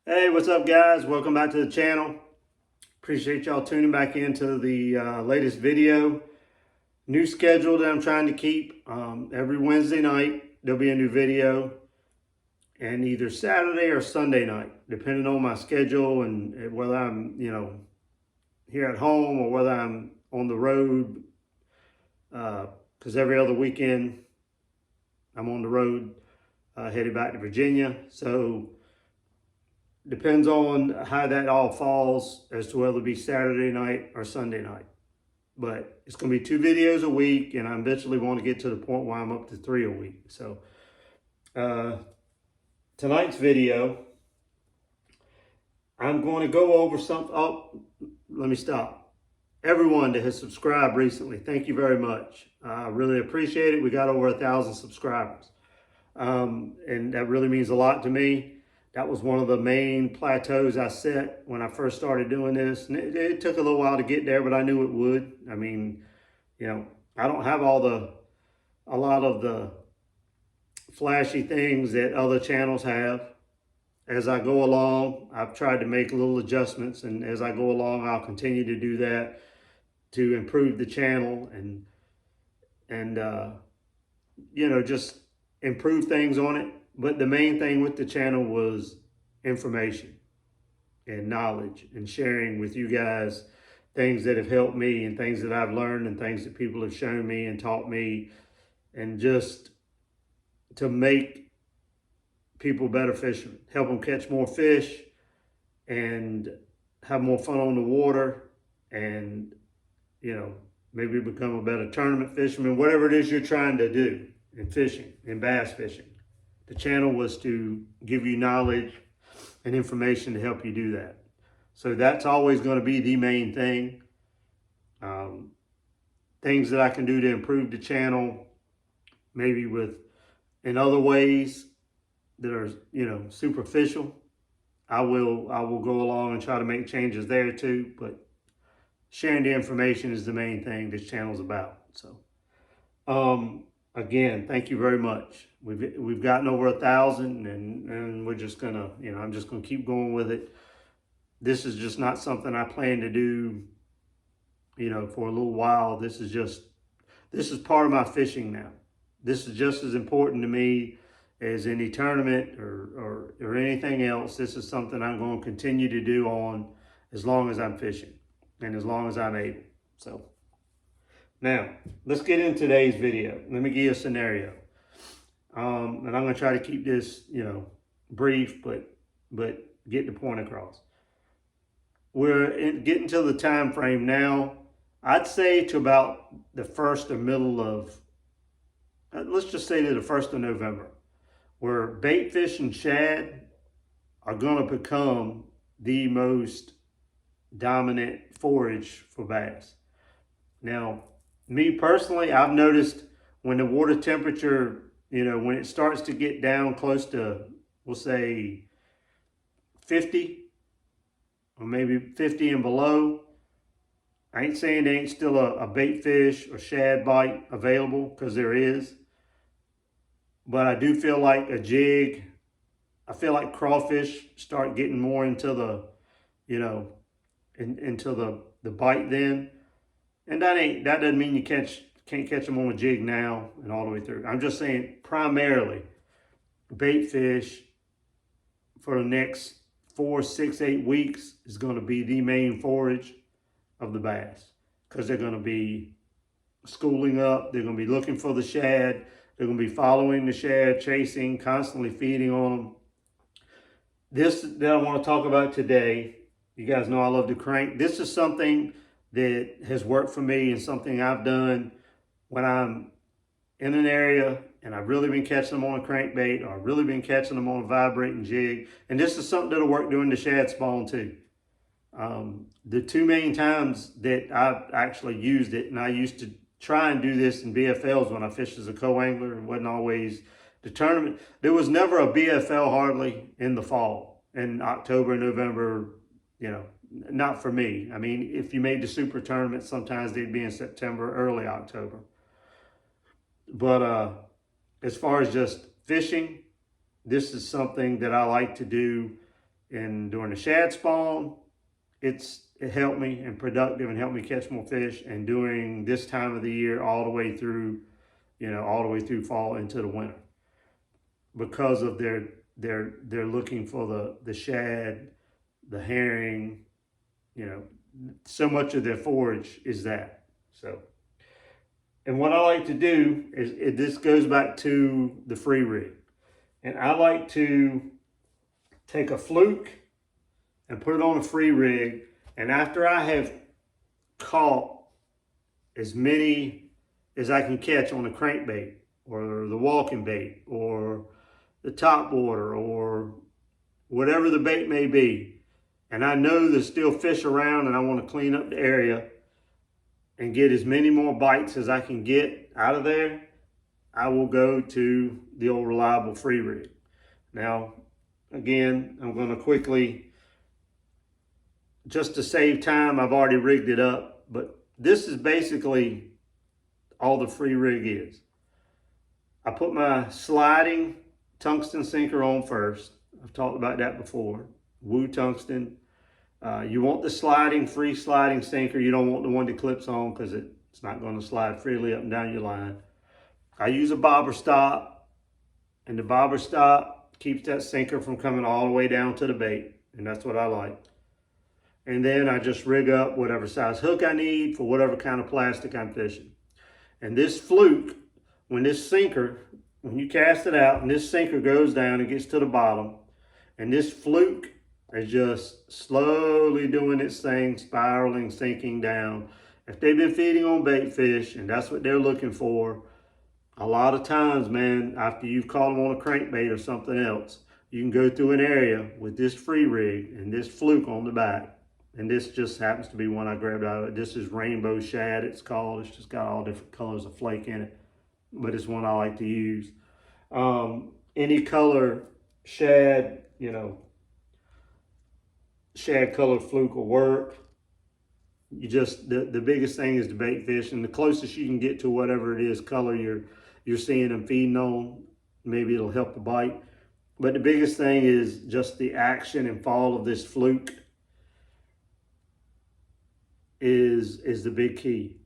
Hey, what's up, guys? Welcome back to the channel. Appreciate y'all tuning back into the latest video. New schedule that I'm trying to keep. Every Wednesday night, there'll be a new video, and either Saturday or Sunday night, depending on my schedule and whether I'm, here at home or whether I'm on the road. Because every other weekend, I'm on the road, headed back to Virginia. So depends on how that all falls as to whether it be Saturday night or Sunday night. But it's going to be 2 videos a week, and I eventually want to get to the point where I'm up to 3 a week. So tonight's video, I'm going to go over something. Oh, let me stop. Everyone that has subscribed recently, thank you very much. I really appreciate it. We got over 1,000 subscribers. And that really means a lot to me. That was one of the main plateaus I set when I first started doing this. And it took a little while to get there, but I knew it would. I mean, I don't have a lot of the flashy things that other channels have. As I go along, I've tried to make little adjustments, and as I go along, I'll continue to do that to improve the channel and just improve things on it. But the main thing with the channel was information and knowledge and sharing with you guys things that have helped me and things that I've learned and things that people have shown me and taught me, and just to make people better fishermen, help them catch more fish and have more fun on the water, and maybe become a better tournament fisherman, whatever it is you're trying to do in fishing, in bass fishing. The channel was to give you knowledge and information to help you do that. So that's always going to be the main thing. Things that I can do to improve the channel, maybe in other ways that are, superficial, I will go along and try to make changes there too. But sharing the information is the main thing this channel's about. So, again, thank you very much. We've gotten over 1,000, and we're just gonna, I'm just gonna keep going with it. This is just not something I plan to do, for a little while. This is part of my fishing now. This is just as important to me as any tournament or anything else. This is something I'm going to continue to do on as long as I'm fishing and as long as I'm able. So now let's get into today's video. Let me give you a scenario. And I'm going to try to keep this, brief, but get the point across. We're getting to the time frame now. I'd say to about the first or middle of, let's just say to the 1st of November, where bait fish and shad are going to become the most dominant forage for bass. Now, me personally, I've noticed when the water temperature, when it starts to get down close to, we'll say 50, or maybe 50 and below, I ain't saying there ain't still a bait fish or shad bite available, because there is. But I do feel like a jig, I feel like crawfish start getting more into the, into the bite then. And that doesn't mean you can't catch them on a jig now and all the way through. I'm just saying primarily bait fish for the next 4, 6, 8 weeks is going to be the main forage of the bass, because they're going to be schooling up. They're going to be looking for the shad. They're going to be following the shad, chasing, constantly feeding on them. This that I want to talk about today, you guys know I love to crank. This is something that has worked for me and something I've done when I'm in an area and I've really been catching them on a crankbait, or I've really been catching them on a vibrating jig. And this is something that'll work during the shad spawn too. The 2 main times that I've actually used it, and I used to try and do this in BFLs when I fished as a co-angler. It wasn't always the tournament. There was never a BFL hardly in the fall, in October, November, not for me. I mean, if you made the super tournament, sometimes they'd be in September, early October. But as far as just fishing, this is something that I like to do And during the shad spawn, it helped me and productive and helped me catch more fish. And during this time of the year, all the way through, all the way through fall into the winter, because of they're looking for the shad, the herring, so much of their forage is that. So, and what I like to do is this goes back to the free rig, and I like to take a fluke and put it on a free rig, and after I have caught as many as I can catch on the crankbait or the walking bait or the top water or whatever the bait may be, and I know there's still fish around and I want to clean up the area and get as many more bites as I can get out of there, I will go to the old reliable free rig. Now, again, I'm going to quickly, just to save time, I've already rigged it up, but this is basically all the free rig is. I put my sliding tungsten sinker on first. I've talked about that before. Woo tungsten. You want the free sliding sinker. You don't want the one that clips on because it's not going to slide freely up and down your line. I use a bobber stop, and the bobber stop keeps that sinker from coming all the way down to the bait, and that's what I like. And then I just rig up whatever size hook I need for whatever kind of plastic I'm fishing. And this fluke, when you cast it out and this sinker goes down and gets to the bottom, and this fluke is just slowly doing its thing, spiraling, sinking down. If they've been feeding on bait fish and that's what they're looking for, a lot of times, man, after you've caught them on a crankbait or something else, you can go through an area with this free rig and this fluke on the back. And this just happens to be one I grabbed out of it. This is rainbow shad, it's called. It's just got all different colors of flake in it, but it's one I like to use. Any color shad, shad colored fluke will work. You just, the biggest thing is the bait fish, and the closest you can get to whatever it is color you're seeing them feeding on, maybe it'll help the bite. But the biggest thing is just the action and fall of this fluke is the big key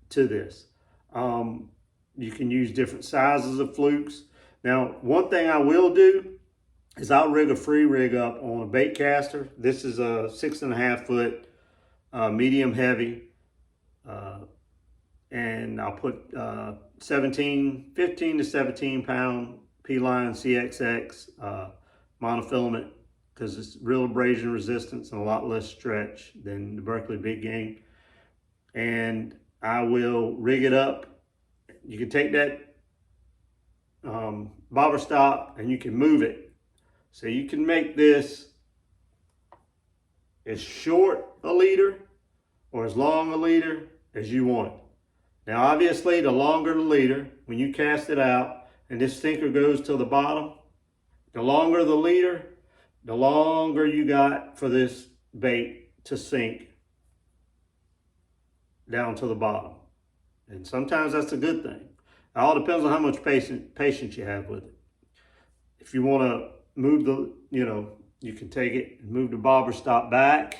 to this. You can use different sizes of flukes. Now, one thing I will do is I'll rig a free rig up on a bait caster. This is a 6.5 foot medium heavy, and I'll put 15 to 17 pound P-line CXX monofilament, because it's real abrasion resistance and a lot less stretch than the Berkley Big Game. And I will rig it up. You can take that bobber stop and you can move it. So you can make this as short a leader or as long a leader as you want it. Now, obviously, the longer the leader, when you cast it out and this sinker goes to the bottom, the longer the leader, the longer you got for this bait to sink down to the bottom. And sometimes that's a good thing. It all depends on how much patience you have with it. If you want to move you can take it and move the bobber stop back.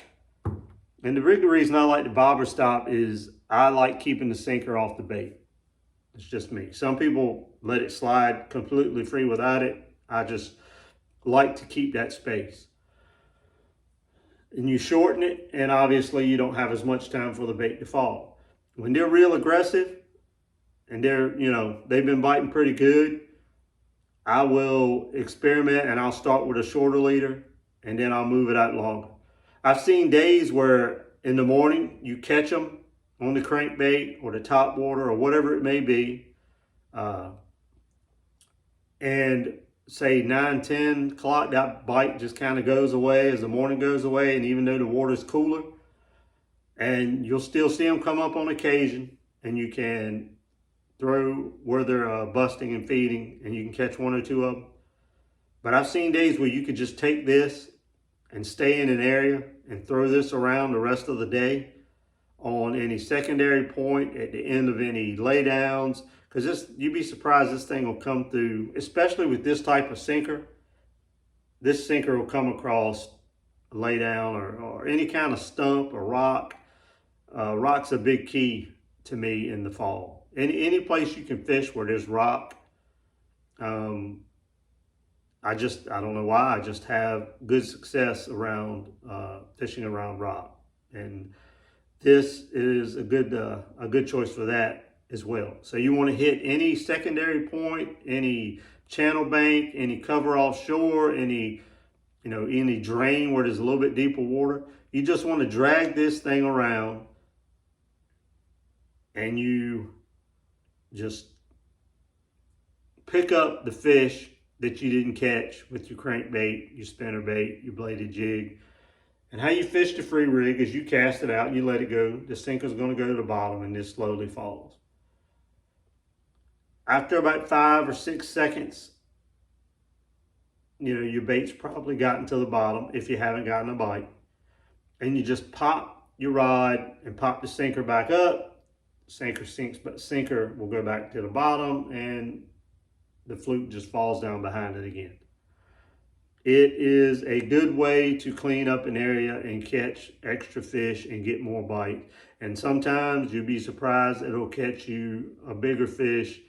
And the big reason I like the bobber stop is I like keeping the sinker off the bait. It's just me. Some people let it slide completely free without it. I just like to keep that space. And you shorten it, and obviously you don't have as much time for the bait to fall. When they're real aggressive and they've been biting pretty good, I will experiment and I'll start with a shorter leader and then I'll move it out longer. I've seen days where in the morning you catch them on the crankbait or the top water or whatever it may be, and say 9, 10 o'clock, that bite just kind of goes away as the morning goes away, and even though the water's cooler, and you'll still see them come up on occasion, and you can throw where they're busting and feeding, and you can catch 1 or 2 of them. But I've seen days where you could just take this and stay in an area and throw this around the rest of the day on any secondary point, at the end of any laydowns, because you'd be surprised this thing will come through, especially with this type of sinker. This sinker will come across lay down or any kind of stump or rock. Rock's a big key to me in the fall. Any place you can fish where there's rock, I don't know why, I just have good success around fishing around rock. And this is a good choice for that as well. So you want to hit any secondary point, any channel bank, any cover offshore, any drain where there's a little bit deeper water. You just want to drag this thing around and you just pick up the fish that you didn't catch with your crankbait, your spinnerbait, your bladed jig. And how you fish the free rig is you cast it out and you let it go. The sinker's going to go to the bottom and this slowly falls. After about 5 or 6 seconds, your bait's probably gotten to the bottom if you haven't gotten a bite. And you just pop your rod and pop the sinker back up. Sinker sinks, but sinker will go back to the bottom and the fluke just falls down behind it again. It is a good way to clean up an area and catch extra fish and get more bite. And sometimes you'll be surprised it'll catch you a bigger fish.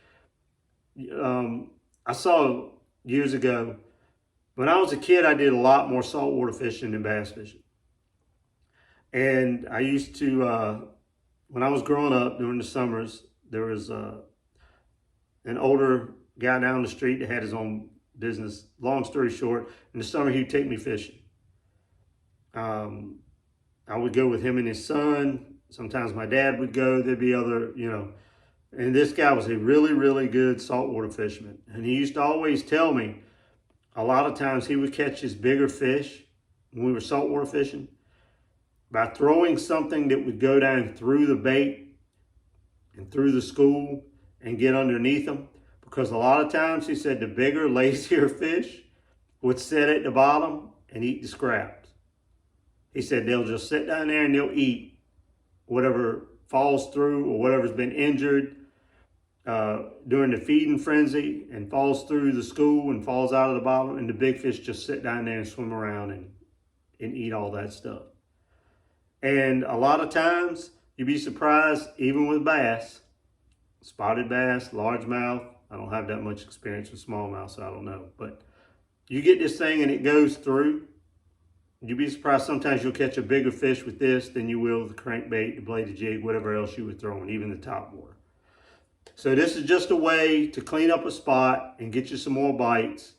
I saw years ago, when I was a kid, I did a lot more saltwater fishing than bass fishing. And I used to, when I was growing up during the summers, there was an older guy down the street that had his own business. Long story short, in the summer he'd take me fishing. I would go with him and his son. Sometimes my dad would go. There'd be other, and this guy was a really, really good saltwater fisherman. And he used to always tell me a lot of times he would catch his bigger fish when we were saltwater fishing by throwing something that would go down through the bait and through the school and get underneath them. Because a lot of times, he said, the bigger, lazier fish would sit at the bottom and eat the scraps. He said they'll just sit down there and they'll eat whatever falls through or whatever's been injured during the feeding frenzy and falls through the school and falls out of the bottom. And the big fish just sit down there and swim around and eat all that stuff. And a lot of times, you'd be surprised, even with bass, spotted bass, largemouth. I don't have that much experience with smallmouth, so I don't know. But you get this thing and it goes through. You'd be surprised sometimes you'll catch a bigger fish with this than you will with the crankbait, the bladed jig, whatever else you were throwing, even the topwater. So this is just a way to clean up a spot and get you some more bites.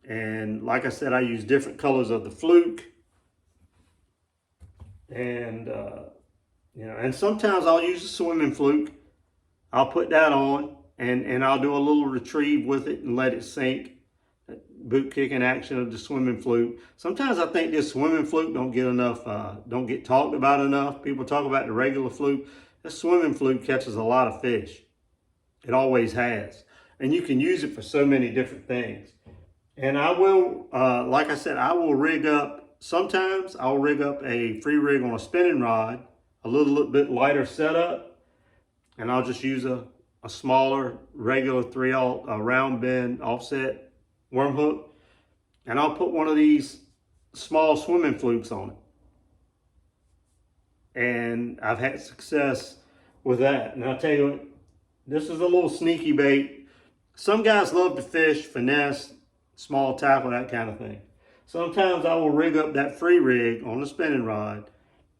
And like I said, I use different colors of the fluke. And, and sometimes I'll use a swimming fluke. I'll put that on and I'll do a little retrieve with it and let it sink. Boot kicking action of the swimming fluke. Sometimes I think this swimming fluke don't get talked about enough. People talk about the regular fluke. This swimming fluke catches a lot of fish. It always has. And you can use it for so many different things. And I will, like I said, I will rig up, sometimes I'll rig up a free rig on a spinning rod, a little bit lighter setup, and I'll just use a smaller, regular 3/0 round bend offset worm hook, and I'll put one of these small swimming flukes on it. And I've had success with that. And I'll tell you what, this is a little sneaky bait. Some guys love to fish, finesse, small tackle, that kind of thing. Sometimes I will rig up that free rig on the spinning rod.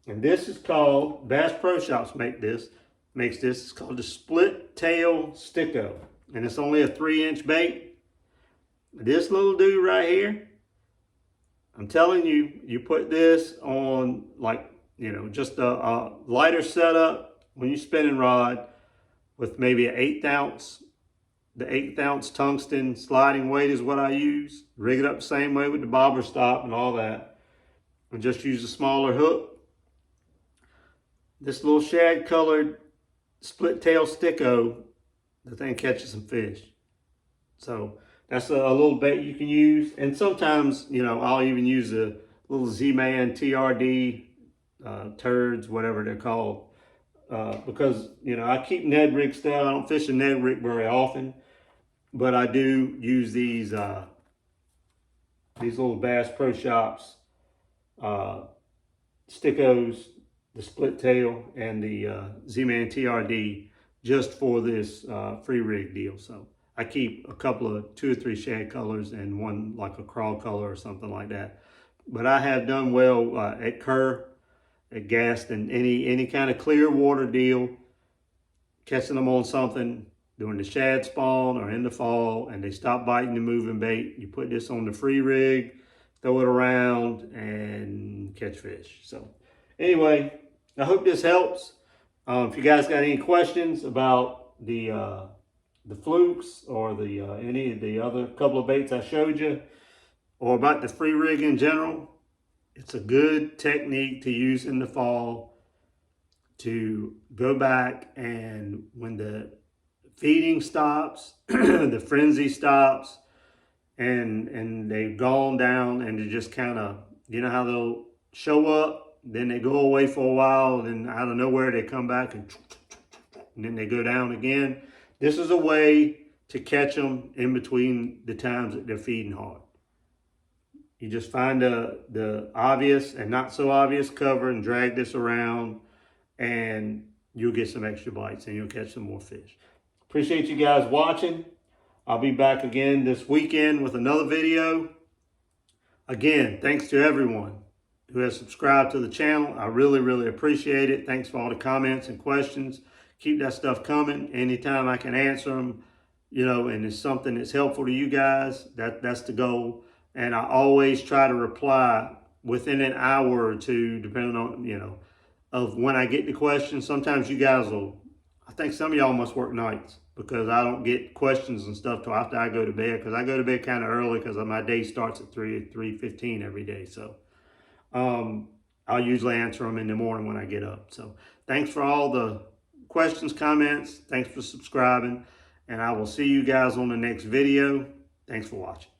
And this is called, Bass Pro Shops makes this. It's called the split tail sticko. And it's only a 3-inch bait. This little dude right here, I'm telling you, you put this on just a lighter setup when you're spinning rod with maybe an 1/8 ounce. The 1/8 ounce tungsten sliding weight is what I use. Rig it up the same way with the bobber stop and all that. And just use a smaller hook. This little shad colored split tail sticko, the thing catches some fish. So that's a little bait you can use. And sometimes, I'll even use a little Z-Man TRD turds, whatever they're called. Because, I keep Ned rig style. I don't fish a Ned rig very often. But I do use these little Bass Pro Shops stickos, the split tail, and the Z-Man TRD just for this free rig deal. So I keep a couple of 2 or 3 shad colors and one like a crawl color or something like that. But I have done well at Kerr, at Gast, and any kind of clear water deal, catching them on something during the shad spawn or in the fall, and they stop biting the moving bait. You put this on the free rig, throw it around, and catch fish. So anyway, I hope this helps. If you guys got any questions about the Flukes or the any of the other couple of baits I showed you, or about the free rig in general, it's a good technique to use in the fall to go back, and when the feeding stops, the frenzy stops, and they've gone down, and they just kind of, you know how they'll show up, then they go away for a while, and then out of nowhere they come back and then they go down again. This is a way to catch them in between the times that they're feeding hard. You just find the obvious and not so obvious cover and drag this around, and you'll get some extra bites and you'll catch some more fish. Appreciate you guys watching. I'll be back again this weekend with another video. Again, thanks to everyone who has subscribed to the channel. I really, really appreciate it. Thanks for all the comments and questions. Keep that stuff coming. Anytime I can answer them, you know, and it's something that's helpful to you guys, that's the goal. And I always try to reply within an hour or two, depending on, you know, of when I get the questions. Sometimes you guys will, I think some of y'all must work nights, because I don't get questions and stuff till after I go to bed, because I go to bed kind of early because my day starts at 3:15 every day. So I'll usually answer them in the morning when I get up. So thanks for all the questions, comments. Thanks for subscribing, and I will see you guys on the next video. Thanks for watching.